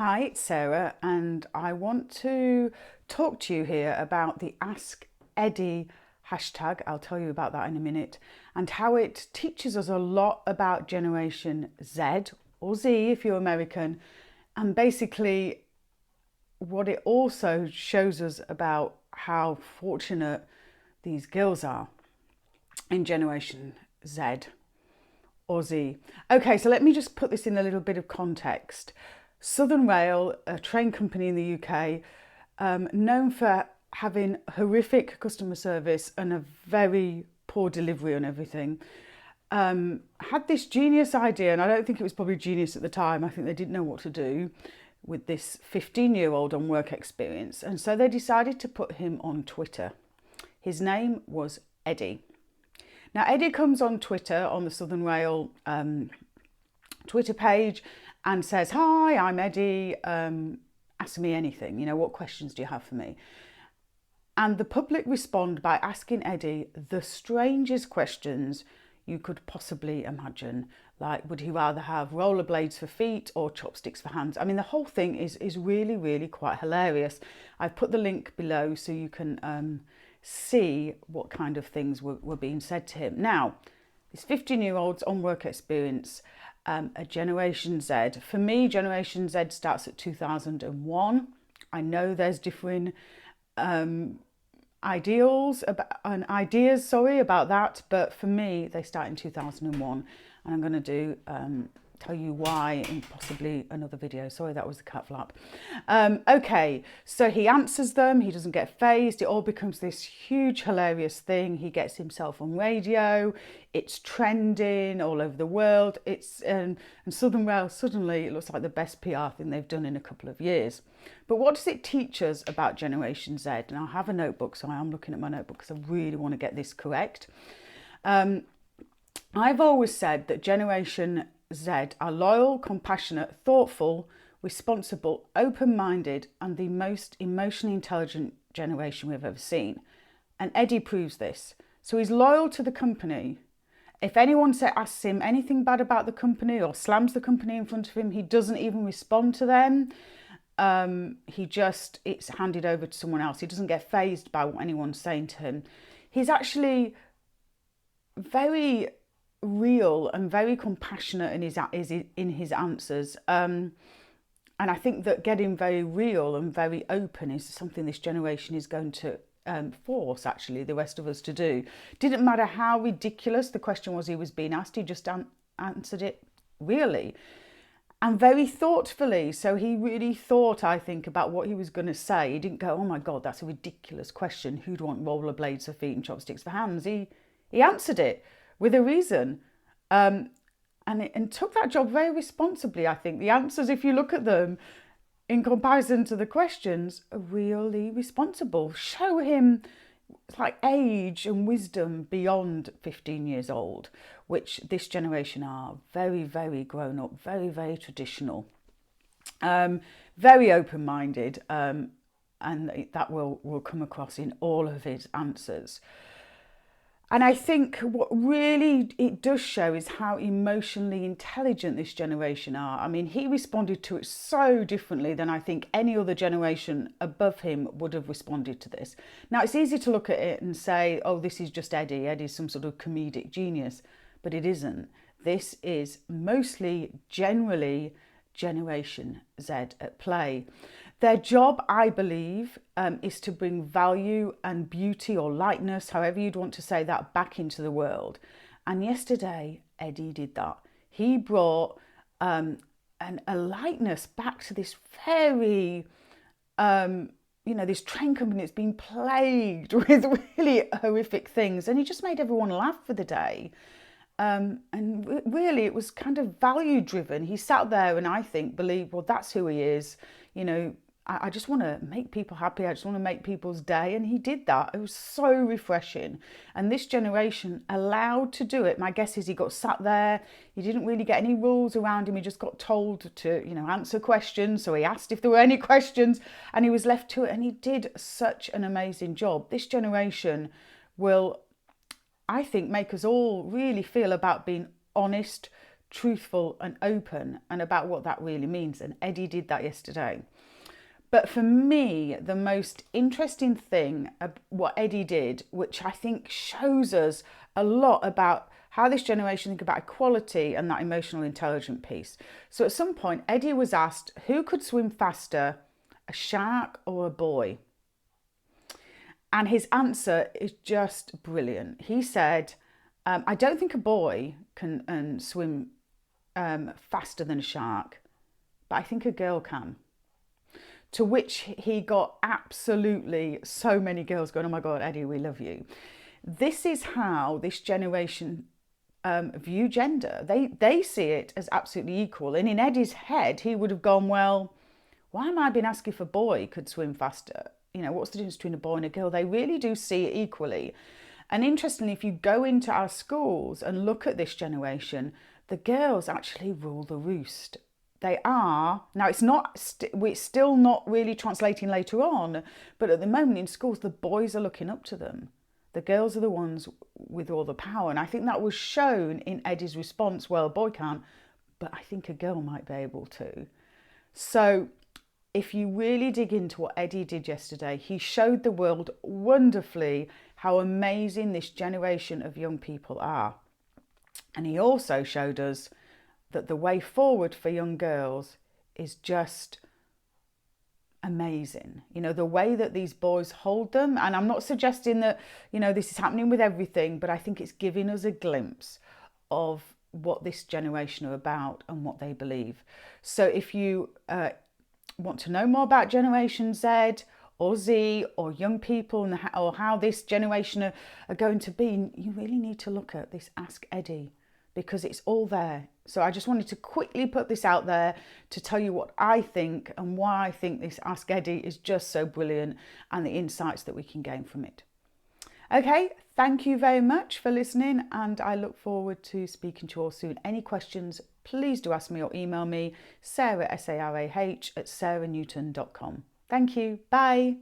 Hi, it's Sarah, and I want to talk to you here about the Ask Eddie hashtag. I'll tell you about that in a minute, and how it teaches us a lot about Generation Z, or Z if you're American, and basically what it also shows us about how fortunate these girls are in Generation Z or Z. Okay, so let me just put this in a little bit of context. Southern Rail, a train company in the UK, known for having horrific customer service and a very poor delivery on everything, had this genius idea, and I don't think it was probably genius at the time. I think they didn't know what to do with this 15-year-old on work experience, and so they decided to put him on Twitter. His name was Eddie. Now, Eddie comes on Twitter, on the Southern Rail Twitter page, and says, "Hi, I'm Eddie, ask me anything, what questions do you have for me?" And the public respond by asking Eddie the strangest questions you could possibly imagine. Like, would he rather have rollerblades for feet or chopsticks for hands? I mean, the whole thing is really, really quite hilarious. I've put the link below so you can see what kind of things were being said to him. Now, this 15-year-old's on work experience, a Generation Z. For me, Generation Z starts at 2001. I know there's differing ideas about that, but for me, they start in 2001, and I'm going to tell you why in possibly another video. Sorry, that was the cat flap. Okay, so he answers them. He doesn't get phased. It all becomes this huge, hilarious thing. He gets himself on radio. It's trending all over the world. And Southern Rail, suddenly, it looks like the best PR thing they've done in a couple of years. But what does it teach us about Generation Z? And I have a notebook, so I am looking at my notebook because I really want to get this correct. I've always said that Generation Z are loyal, compassionate, thoughtful, responsible, open-minded, and the most emotionally intelligent generation we've ever seen. And Eddie proves this. So he's loyal to the company. If anyone asks him anything bad about the company or slams the company in front of him, he doesn't even respond to them. It's handed over to someone else. He doesn't get fazed by what anyone's saying to him. He's actually very real and very compassionate in his answers. And I think that getting very real and very open is something this generation is going to force, actually, the rest of us to do. Didn't matter how ridiculous the question was he was being asked, he just answered it really. And very thoughtfully. So he really thought, I think, about what he was going to say. He didn't go, "Oh my God, that's a ridiculous question. Who'd want rollerblades for feet and chopsticks for hands?" He answered it with a reason. And took that job very responsibly, I think. The answers, if you look at them in comparison to the questions, are really responsible. Show him like age and wisdom beyond 15 years old, which this generation are. Very, very grown up, very, very traditional, very open-minded, and that will come across in all of his answers. And I think what really it does show is how emotionally intelligent this generation are. I mean, he responded to it so differently than I think any other generation above him would have responded to this. Now, it's easy to look at it and say, "Oh, this is just Eddie. Eddie's some sort of comedic genius." But it isn't. This is mostly, generally, Generation Z at play. Their job, I believe, is to bring value and beauty or lightness, however you'd want to say that, back into the world. And yesterday, Eddie did that. He brought a lightness back to this very, this train company that's been plagued with really horrific things. And he just made everyone laugh for the day. And really, it was kind of value driven. He sat there and I think believed, well, that's who he is. I just want to make people happy. I just want to make people's day. And he did that. It was so refreshing. And this generation allowed to do it. My guess is he got sat there. He didn't really get any rules around him. He just got told to, answer questions. So he asked if there were any questions and he was left to it. And he did such an amazing job. This generation will, I think, make us all really feel about being honest, truthful and open and about what that really means. And Eddie did that yesterday. But for me, the most interesting thing, what Eddie did, which I think shows us a lot about how this generation think about equality and that emotional intelligence piece. So at some point, Eddie was asked who could swim faster, a shark or a boy? And his answer is just brilliant. He said, I don't think a boy can swim faster than a shark, but I think a girl can. To which he got absolutely so many girls going, oh my God, Eddie, we love you. This is how this generation view gender. They see it as absolutely equal. And in Eddie's head, he would have gone, well, why am I being asked if a boy could swim faster? You know, what's the difference between a boy and a girl? They really do see it equally. And interestingly, if you go into our schools and look at this generation, the girls actually rule the roost. They are, now it's still not really translating later on, but at the moment in schools, the boys are looking up to them. The girls are the ones with all the power. And I think that was shown in Eddie's response, well, a boy can't, but I think a girl might be able to. So if you really dig into what Eddie did yesterday, he showed the world wonderfully how amazing this generation of young people are. And he also showed us that the way forward for young girls is just amazing. You know, the way that these boys hold them, and I'm not suggesting that, you know, this is happening with everything, but I think it's giving us a glimpse of what this generation are about and what they believe. So if you want to know more about Generation Z or Z or young people and or how this generation are going to be, you really need to look at this Ask Eddie, because it's all there. So I just wanted to quickly put this out there to tell you what I think and why I think this Ask Eddie is just so brilliant and the insights that we can gain from it. Okay, thank you very much for listening, and I look forward to speaking to you all soon. Any questions, please do ask me or email me, Sarah, SARAH, @sarahnewton.com. Thank you. Bye.